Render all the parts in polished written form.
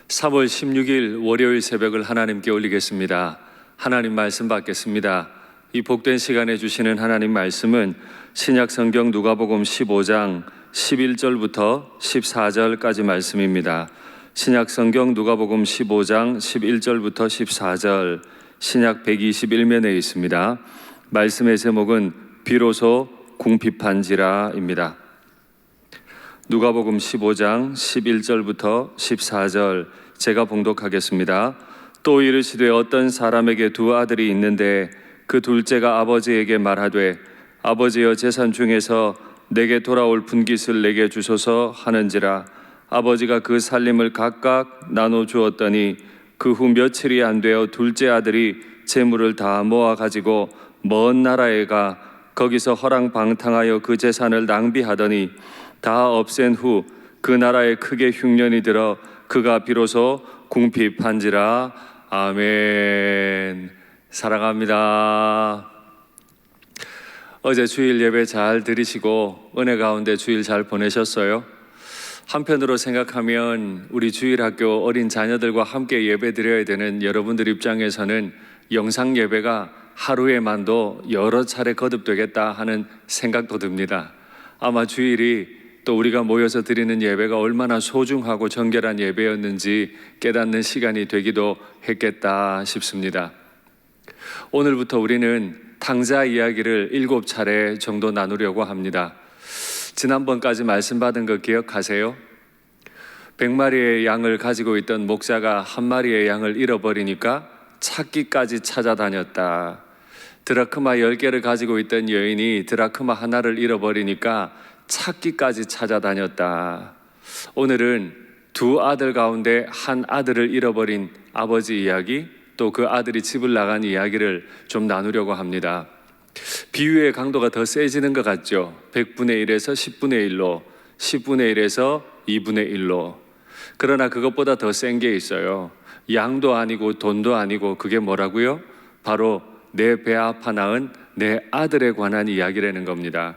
3월 16일 월요일 새벽을 하나님께 올리겠습니다. 하나님 말씀 받겠습니다. 이 복된 시간에 주시는 하나님 말씀은 신약성경 누가복음 15장 11절부터 14절까지 말씀입니다. 신약성경 누가복음 15장 11절부터 14절, 신약 121면에 있습니다. 말씀의 제목은 비로소 궁핍한지라입니다. 누가복음 15장 11절부터 14절 제가 봉독하겠습니다. 또 이르시되 어떤 사람에게 두 아들이 있는데 그 둘째가 아버지에게 말하되 아버지여 재산 중에서 내게 돌아올 분깃을 내게 주소서 하는지라. 아버지가 그 살림을 각각 나눠 주었더니 그 후 며칠이 안 되어 둘째 아들이 재물을 다 모아 가지고 먼 나라에 가 거기서 허랑방탕하여 그 재산을 낭비하더니 다 없앤 후 그 나라에 크게 흉년이 들어 그가 비로소 궁핍한지라. 아멘. 사랑합니다. 어제 주일 예배 잘 들으시고 은혜 가운데 주일 잘 보내셨어요? 한편으로 생각하면 우리 주일학교 어린 자녀들과 함께 예배 드려야 되는 여러분들 입장에서는 영상 예배가 하루에만도 여러 차례 거듭되겠다 하는 생각도 듭니다. 아마 주일이 또 우리가 모여서 드리는 예배가 얼마나 소중하고 정결한 예배였는지 깨닫는 시간이 되기도 했겠다 싶습니다. 오늘부터 우리는 탕자 이야기를 7차례 정도 나누려고 합니다. 지난번까지 말씀받은 거 기억하세요? 100마리의 양을 가지고 있던 목자가 한 마리의 양을 잃어버리니까 찾기까지 찾아다녔다. 드라크마 10개를 가지고 있던 여인이 드라크마 하나를 잃어버리니까 찾기까지 찾아다녔다. 오늘은 두 아들 가운데 한 아들을 잃어버린 아버지 이야기, 또 그 아들이 집을 나간 이야기를 좀 나누려고 합니다. 비유의 강도가 더 세지는 것 같죠? 100분의 1에서 10분의 1로, 10분의 1에서 2분의 1로. 그러나 그것보다 더 센 게 있어요. 양도 아니고 돈도 아니고 그게 뭐라고요? 바로 내 배 아파 낳은 내 아들에 관한 이야기라는 겁니다.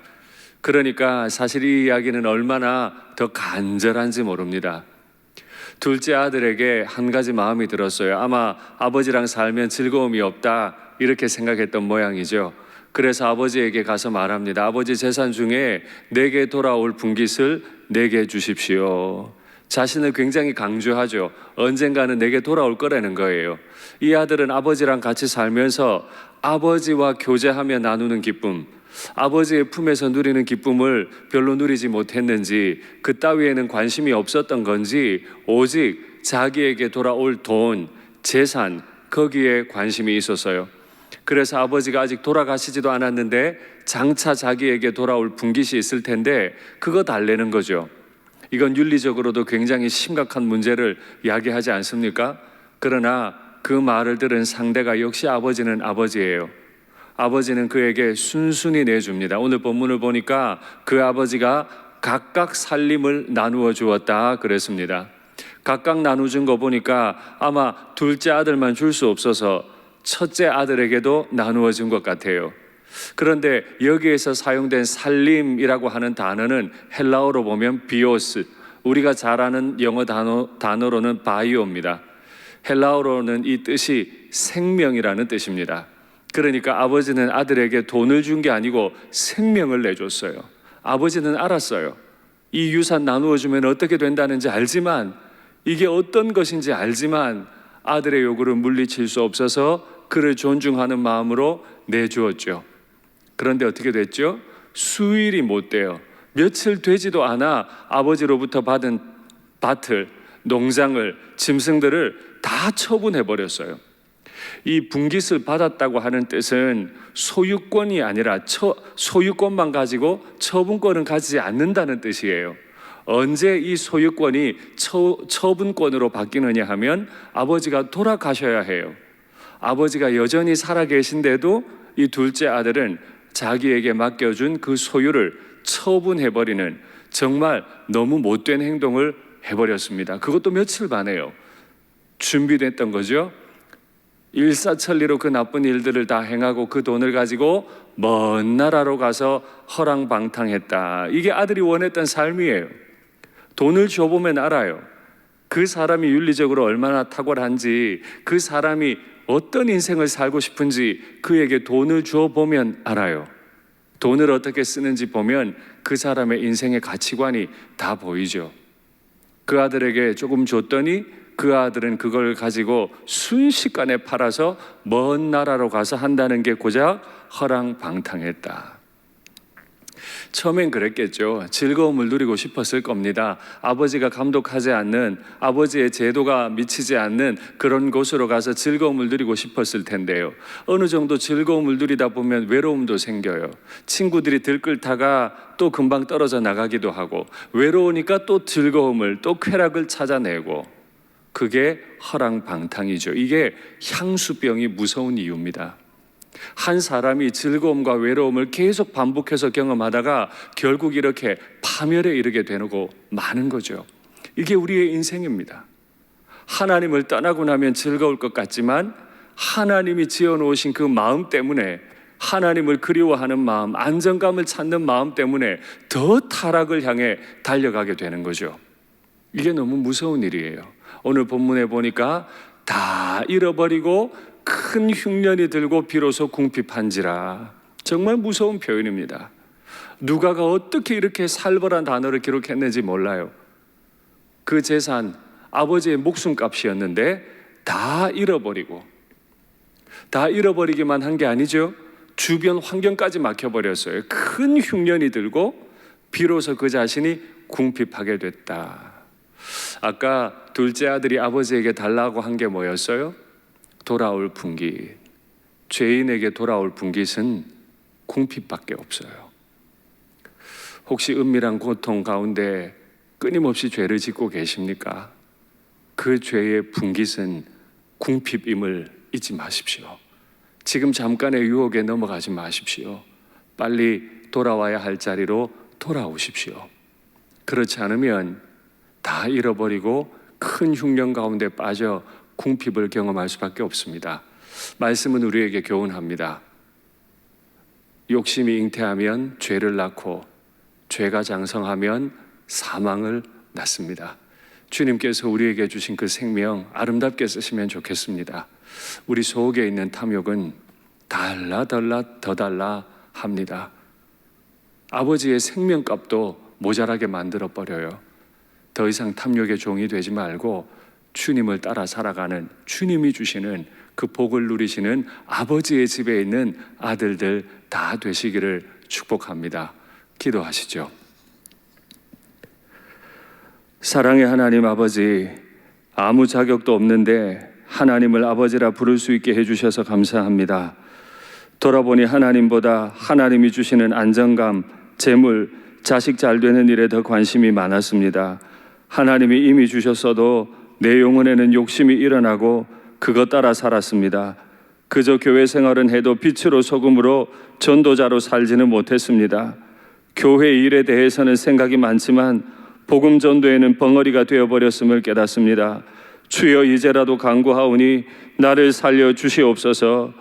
그러니까 사실 이 이야기는 얼마나 더 간절한지 모릅니다. 둘째 아들에게 한 가지 마음이 들었어요. 아마 아버지랑 살면 즐거움이 없다 이렇게 생각했던 모양이죠. 그래서 아버지에게 가서 말합니다. 아버지 재산 중에 내게 돌아올 분깃을 내게 주십시오. 자신을 굉장히 강조하죠. 언젠가는 내게 돌아올 거라는 거예요. 이 아들은 아버지랑 같이 살면서 아버지와 교제하며 나누는 기쁨, 아버지의 품에서 누리는 기쁨을 별로 누리지 못했는지 그 따위에는 관심이 없었던 건지 오직 자기에게 돌아올 돈, 재산 거기에 관심이 있었어요. 그래서 아버지가 아직 돌아가시지도 않았는데 장차 자기에게 돌아올 분깃이 있을 텐데 그거 달래는 거죠. 이건 윤리적으로도 굉장히 심각한 문제를 야기하지 않습니까? 그러나 그 말을 들은 상대가 역시 아버지는 아버지예요. 아버지는 그에게 순순히 내줍니다. 오늘 본문을 보니까 그 아버지가 각각 살림을 나누어 주었다 그랬습니다. 각각 나눠준 거 보니까 아마 둘째 아들만 줄 수 없어서 첫째 아들에게도 나누어 준 것 같아요. 그런데 여기에서 사용된 살림이라고 하는 단어는 헬라어로 보면 비오스, 우리가 잘 아는 영어 단어로는 바이오입니다. 헬라어로는 이 뜻이 생명이라는 뜻입니다. 그러니까 아버지는 아들에게 돈을 준 게 아니고 생명을 내줬어요. 아버지는 알았어요. 이 유산 나누어 주면 어떻게 된다는지 알지만, 이게 어떤 것인지 알지만 아들의 요구를 물리칠 수 없어서 그를 존중하는 마음으로 내주었죠. 그런데 어떻게 됐죠? 수일이 못 돼요. 며칠 되지도 않아 아버지로부터 받은 밭을, 농장을, 짐승들을 다 처분해버렸어요. 이 분깃을 받았다고 하는 뜻은 소유권이 아니라 소유권만 가지고 처분권은 가지지 않는다는 뜻이에요. 언제 이 소유권이 처분권으로 바뀌느냐 하면 아버지가 돌아가셔야 해요. 아버지가 여전히 살아계신데도 이 둘째 아들은 자기에게 맡겨준 그 소유를 처분해버리는 정말 너무 못된 행동을 해버렸습니다. 그것도 며칠 만에요. 준비됐던 거죠. 일사천리로 그 나쁜 일들을 다 행하고 그 돈을 가지고 먼 나라로 가서 허랑방탕했다. 이게 아들이 원했던 삶이에요. 돈을 줘보면 알아요. 그 사람이 윤리적으로 얼마나 탁월한지, 그 사람이 어떤 인생을 살고 싶은지 그에게 돈을 주어 보면 알아요. 돈을 어떻게 쓰는지 보면 그 사람의 인생의 가치관이 다 보이죠. 그 아들에게 조금 줬더니 그 아들은 그걸 가지고 순식간에 팔아서 먼 나라로 가서 한다는 게 고작 허랑방탕했다. 처음엔 그랬겠죠. 즐거움을 누리고 싶었을 겁니다. 아버지가 감독하지 않는, 아버지의 제도가 미치지 않는 그런 곳으로 가서 즐거움을 누리고 싶었을 텐데요. 어느 정도 즐거움을 누리다 보면 외로움도 생겨요. 친구들이 들끓다가 또 금방 떨어져 나가기도 하고, 외로우니까 또 즐거움을, 또 쾌락을 찾아내고, 그게 허랑방탕이죠. 이게 향수병이 무서운 이유입니다. 한 사람이 즐거움과 외로움을 계속 반복해서 경험하다가 결국 이렇게 파멸에 이르게 되고 많은 거죠. 이게 우리의 인생입니다. 하나님을 떠나고 나면 즐거울 것 같지만 하나님이 지어놓으신 그 마음 때문에, 하나님을 그리워하는 마음, 안정감을 찾는 마음 때문에 더 타락을 향해 달려가게 되는 거죠. 이게 너무 무서운 일이에요. 오늘 본문에 보니까 다 잃어버리고 큰 흉년이 들고 비로소 궁핍한지라. 정말 무서운 표현입니다. 누가가 어떻게 이렇게 살벌한 단어를 기록했는지 몰라요. 그 재산, 아버지의 목숨값이었는데 다 잃어버리고, 다 잃어버리기만 한 게 아니죠. 주변 환경까지 막혀버렸어요. 큰 흉년이 들고 비로소 그 자신이 궁핍하게 됐다. 아까 둘째 아들이 아버지에게 달라고 한 게 뭐였어요? 돌아올 분깃. 죄인에게 돌아올 분깃은 궁핍밖에 없어요. 혹시 은밀한 고통 가운데 끊임없이 죄를 짓고 계십니까? 그 죄의 분깃은 궁핍임을 잊지 마십시오. 지금 잠깐의 유혹에 넘어가지 마십시오. 빨리 돌아와야 할 자리로 돌아오십시오. 그렇지 않으면 다 잃어버리고 큰 흉년 가운데 빠져 궁핍을 경험할 수밖에 없습니다. 말씀은 우리에게 교훈합니다. 욕심이 잉태하면 죄를 낳고, 죄가 장성하면 사망을 낳습니다. 주님께서 우리에게 주신 그 생명 아름답게 쓰시면 좋겠습니다. 우리 속에 있는 탐욕은 달라 더 달라 합니다. 아버지의 생명값도 모자라게 만들어 버려요. 더 이상 탐욕의 종이 되지 말고 주님을 따라 살아가는, 주님이 주시는 그 복을 누리시는 아버지의 집에 있는 아들들 다 되시기를 축복합니다. 기도하시죠. 사랑의 하나님 아버지, 아무 자격도 없는데 하나님을 아버지라 부를 수 있게 해주셔서 감사합니다. 돌아보니 하나님보다 하나님이 주시는 안정감, 재물, 자식 잘 되는 일에 더 관심이 많았습니다. 하나님이 이미 주셨어도 내 영혼에는 욕심이 일어나고 그것 따라 살았습니다. 그저 교회 생활은 해도 빛으로 소금으로 전도자로 살지는 못했습니다. 교회 일에 대해서는 생각이 많지만 복음 전도에는 벙어리가 되어버렸음을 깨닫습니다. 주여 이제라도 간구하오니 나를 살려 주시옵소서.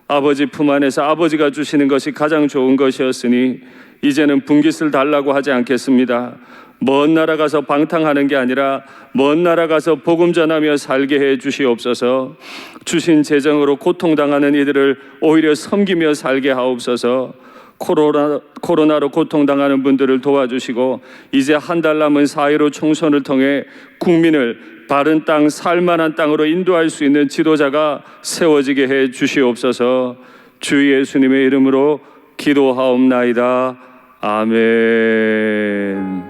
아버지 품 안에서 아버지가 주시는 것이 가장 좋은 것이었으니 이제는 분깃을 달라고 하지 않겠습니다. 먼 나라 가서 방탕하는 게 아니라 먼 나라 가서 복음 전하며 살게 해 주시옵소서. 주신 재정으로 고통당하는 이들을 오히려 섬기며 살게 하옵소서. 코로나로 고통당하는 분들을 도와주시고 이제 한 달 남은 4.15 총선을 통해 국민을 바른 땅, 살만한 땅으로 인도할 수 있는 지도자가 세워지게 해 주시옵소서. 주 예수님의 이름으로 기도하옵나이다. 아멘.